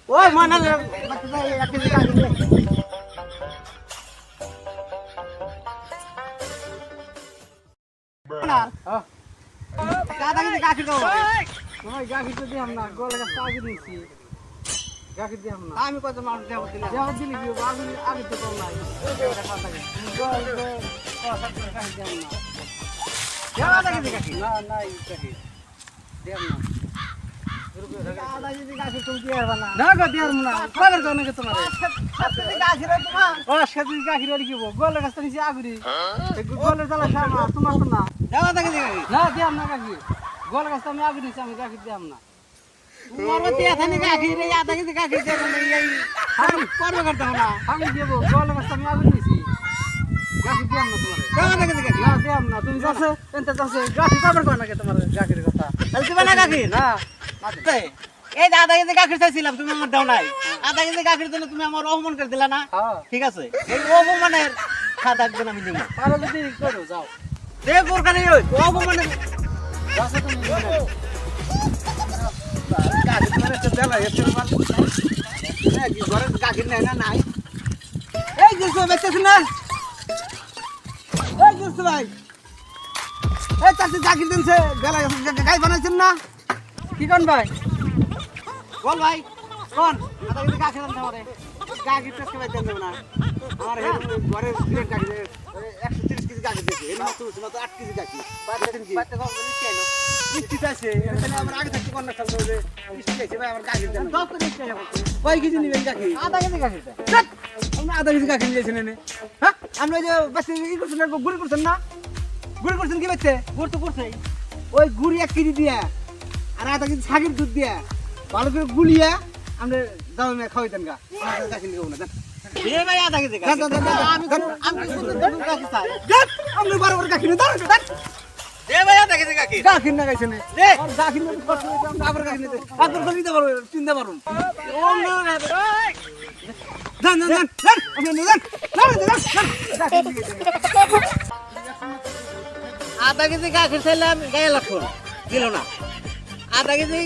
ওই মানা গাখি দাও গাখি তো দিলাম না গলা গাছ আগে দিয়েছি গাখি দিলাম না আমি কত মানুষ দেবো দিলে কি আগে তো কম নাই না না আদা যদি গাখি তুমি দিয়ে না গো দিয়ে না কবের জন্য কে তোমার গাখির তোমার ও সাথে গাখির আর কি গলা গাছ নিচে আগুরি গলা জ্বালা খাওয়া তোমার তো না দাও গাখি না দিয়াম না গাখি গলা গাছ আমি আগুরি আমি গাখি দিয়াম না তোমার মতে এখানে গাখি রে আদা যদি গাখি দেব না এই আমি করব করতে না আমি দেব গলা গাছ আমি আগুরি নিছি গাখি দিয়াম না তোমার দাও গাখি না দিয়াম না তুমি যাচ্ছে এনতে যাচ্ছে গাখি কবের কর না কে তোমার গাখির কথা তাহলে দিবা না গাখি না এই আধা কেজি গাখির চাইছিলাম তুমি আমার দাও নাই আধা কেজি গাখির জন্য তুমি আমার অপমান করে দিলা না ঠিক আছে এই অপমানের খাতা একদিন আমি নিব পারো যদি করো যাও দে বোরখানি ওই অপমানের যাচ্ছে তুমি গাখির মানে তো দেলা এত মাল এই কি ঘরে গাখির নাই না নাই এই জিনিস বেচছিস না এই জিনিস ভাই এই চাচি গাখির দিনছে গলা গাই বানাইছেন না কি কোন ভাই বল ভাই কোন আদা কিন্তু গাখি দাম আমারে গাখি টেস্ট করে দেন না আমার ঘরে গ্রেড গাখি 130 কেজি গাখি দিয়েছে এর মতো তোমার তো 8 কেজি গাখি বাচ্চা দিন কি বাচ্চা কম নিতে এলো নিতে চাইছে তাহলে আমার আগে থাকতে কোন না খাবো যে নিতে চাইছে ভাই আমার গাখি দেন 10 কেজি নিতে হবে কয় কেজি নিবেন গাখি আধা কেজি গাখি দেন আমরা আধা কেজি গাখি নিয়েছেন না হ্যাঁ আমরা যে বাচ্চা কি করছেন না গুড়ি করছেন না গুড়ি করছেন কি বাচ্চা গুড় তো করছেই ওই গুড়ি 1 কেজি দিয়া আর আধা কেজি ছাগির দুধ দিয়া ভালো করে গুলিয়া আমরা দাও না খাওয়াইতেন গা আমাদের গাখি নিও না এ ভাই আধা কেজি গাখি আমি দুধ গাখি চাই দেখ আমরা বরাবর গাখি না দাও দেখ এ ভাই আধা কেজি গাখি গাখি না গাইছেন দে আর গাখি না কষ্ট আমরা আবার গাখি নিতে আবার গাখি দিতে পারবো চিন্তা পারুম ও না দান দান দান আমি দান আধা কেজি গাখি চাইলাম গায়ে লক্ষণ দিল না আধা কেজি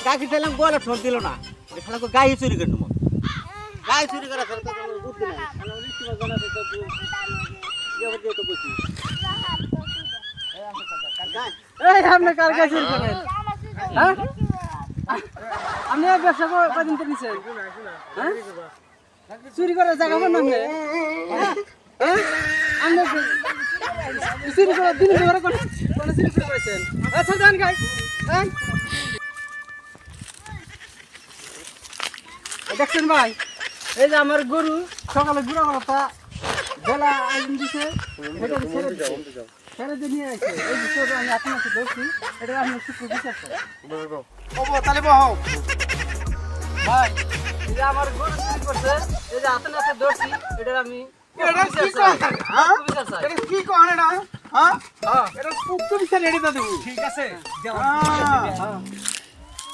গাখি চাইলাম গোয়ালা ঠোঁট দিল না এখানে তো গায়ে চুরি করে নেবো গায়ে চুরি করা ফেলে তো বুদ্ধি নাই আপনি কার গায়ে চুরি করেন হ্যাঁ আপনি ব্যবসা কদিন তো দিচ্ছেন হ্যাঁ চুরি করার জায়গা বল না আপনি চুরি করার দিন কোনো চুরি করেছেন আচ্ছা যান গাই দেখছেন ভাই এই যে আমার গরু সকালে গুড়া মাথা বেলা আইন দিছে ছেড়ে দিয়ে নিয়ে আসছে এই যে চোর আমি আপনাকে ধরছি এটা আমি শুক্র দিতে তাহলে বহ ভাই এই যে আমার গরু চুরি করছে এই যে আপনাকে ধরছি এটা আমি কি কহনে না হ্যাঁ এটা পুত্র বিচার রেডি দাও ঠিক আছে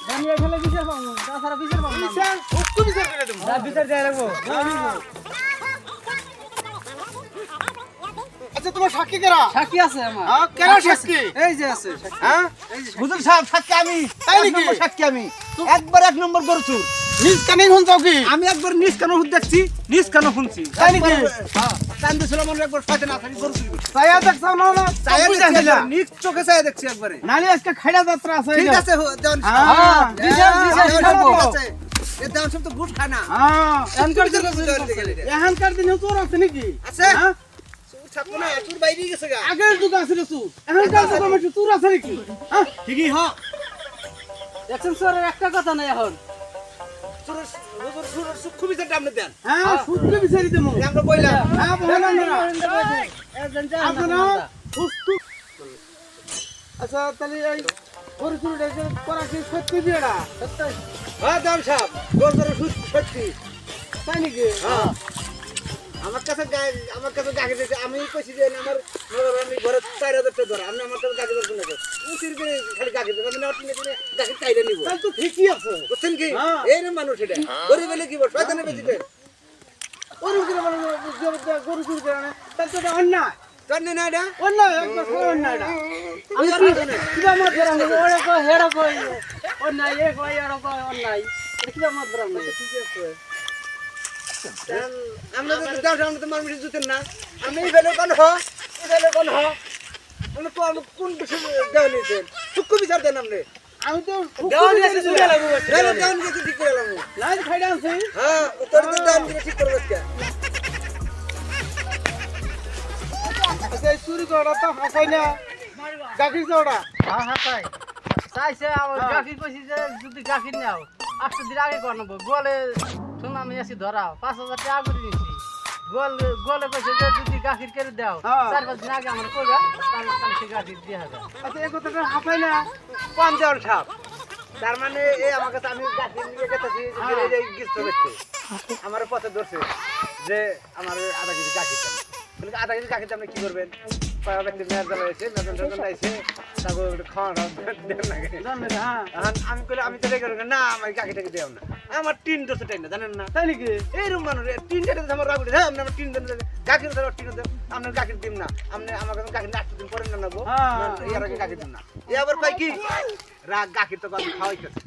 দানিয়া খেলে বিচার পাবো তাছাড়া বিচার পাবো বিচার উক্ত বিচার করে দেবো বিচার দেয়া রাখবো আচ্ছা তোমার সাক্ষী কেরা সাক্ষী আছে আমার হ্যাঁ কেরা সাক্ষী এই যে আছে হ্যাঁ হুজুর সাহেব সাক্ষী আমি তাই নাকি সাক্ষী আমি একবার এক নম্বর গরুচুর নিজ কানে শুন যাও কি আমি একবার নিজ কানে শুন দেখছি নিজ কানে শুনছি তাই নাকি হ্যাঁ কান্দে সুলেমান একবার ফাতে না থাকি গরু চুরি করছে চায়া দেখছাও না না চায়া দেখছিলাম নিজ চোখে চায়া দেখছি একবারে নালে আজকে খাইড়া যাত্রা আছে ঠিক আছে দেন হ্যাঁ ঠিক আছে এ দেন সব তো গুড খানা হ্যাঁ এখানকার দিনে তোর আছে নাকি আছে হ্যাঁ থাকবো না তোর বাইরে গেছে গা আগের যুগ আছিল তোর এখানকার যুগ আমার তোর আছে নাকি হ্যাঁ ঠিকই হ্যাঁ দেখছেন স্যার একটা কথা নাই এখন সুখ বিচারটা আপনি দেন হ্যাঁ সুখ বিচারি দেবো আমরা বইলাম হ্যাঁ বললাম না আপনারা আচ্ছা তাহলে এই গরু চুরিটা করা কি সত্যি বিয়েটা সত্যি হ্যাঁ দাম সাহেব গরু সত্যি তাই নাকি হ্যাঁ আমার কাছে গাখি দিয়েছে আমি কইছি যে আমার আমি ঘরে 4000 টাকা ধরে আমি আমার কাছে গাখি ধরবো না উচির করে খালি গাখি দেবো আমি অটিনে করে গাখি চাইলে নিব তাহলে তো ঠিকই আছে বুঝছেন কি এই রে মানুষ এটা গরিব বলে কি বল শয়তানে বেঁচে ওর উপরে গরু চুরি করে না তাহলে তো অন্যায় তোর নে না এটা অন্য একবার অন্য এটা আমি কিবা মত ধরাম ওরে কো হেড়ো কই অন্য এ কই এড়ো কই অন্য এটা কিবা মত ধরাম না ঠিক আছে আমরা তো দাও আমরা তো মানুষ জুতেন না আমি এই ফেলে কোন হ এই ফেলে কোন হ আমরা তো আমি কোন বিষয় দেও নিছেন সুক্কু বিচার দেন আপনি আমি তো দেওয়ান গেছে চলে লাগবো দেওয়ান গেছে ঠিক করে লাগবো লাইন খাইডা আনছি হ্যাঁ তোর তো দেওয়ান গেছে ঠিক করবে কে আচ্ছা এই চুরি করা তো হাসাই না গাখির চড়া হ্যাঁ হাতাই চাইছে আমার গাখির কইছি যে যদি গাখির নাও 8 দিন আগে করব গোলে শুন আমি এসে ধরাও 5000 টাকা করে নিছি গোলে কইছে যে যদি গাখির করে দাও 4-5 দিন আগে আমার কইবা তাহলে সে গাখির দিয়ে হবে আচ্ছা এই কথাটা হাসাই না পঞ্চাল সাপ তার মানে এই আমার কাছে আমি গাছের নিয়ে গেতেছি এই গিফট করতে আমার পথে ধরছে যে আমার আধা কেজি গাছের দাম বলে আধা কেজি গাছের দাম কি করবেন পাড়া ব্যক্তি মেয়াদ জ্বালা এসে মেজন আইসে তারপর খাওয়া দেন না আমি কইলে আমি তো রেগে না আমার গাখিটাকে দেও না আমার টিন ধরছে টাইম না জানেন না তাই নাকি এইরকম মানুষ টিন যেটা আমার রাগ হ্যাঁ আপনি আমার টিন দেন গাখির ধরো টিন দেন আপনার গাখির দিন না আপনি আমার কাছে গাখির 8 দিন পরে না নেবো এর আগে গাখির দিন না এ আবার কয় কি রাগ গাখির তো আমি খাওয়াইতেছি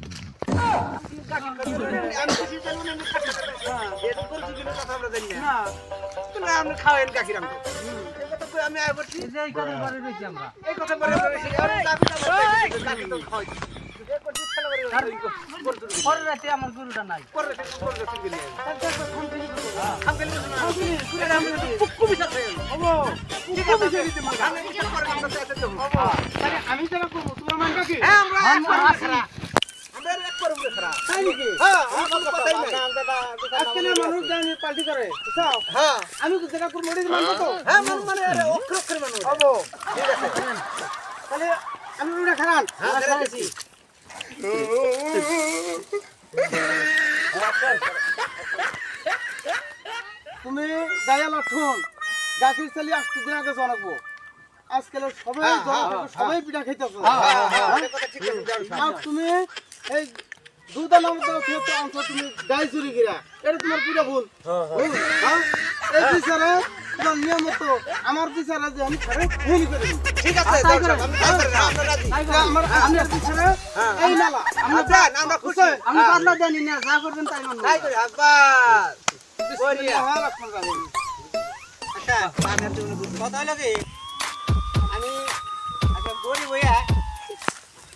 আমি খাওয়াইন গাখির আমি এই কথা বলে রইছি আমরা এই কথা বলে পরে রাতে আমার গরুটা নাই আমি যারা করবো তোমার মান কাকি তাই নাকি আজকালের মানুষ জানি পাল্টি করে বুঝছো আমি তো যেটা করবো ওটাই মানবো তো তাহলে আমি ওটা খারাপ তুমি গায়া লক্ষণ গাখির চালি 8 দিন আগে জানাবো আজকালের সবাই পিঠা খাইতেছো আর তুমি এই দুধ আনার দাও তো আনছো তুমি গাই চুরি কিরা এটা তোমার পুরা ভুল হ্যাঁ এই বিচারে তোমার নিয়ম মতো আমার বিচারে যে আমি খারে ভুল করি ঠিক আছে আমার আমার বিচারে এই নালা আমরা জান আমরা খুশি আমি পাতলা জানি না যা করবেন তাই মানবো তাই করি আব্বাস বিসমিল্লাহ রাহমানির রহিম আচ্ছা আমি তুমি কথা হলো কি আমি আচ্ছা গরিব হইয়া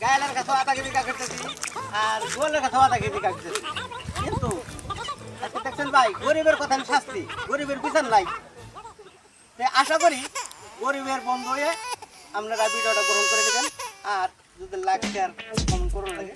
গায়ের কাছে আটা কেজি কাটতেছি আর গোলের কাছে আটা কেজি কাটতেছি কিন্তু আচ্ছা দেখছেন ভাই গরিবের কথা আমি শাস্তি গরিবের বিচার নাই আশা করি গরিবের বন্ধ হয়ে আপনারা ভিডিওটা গ্রহণ করে দেবেন আর যদি লাইক শেয়ার কমেন্ট করে লাগে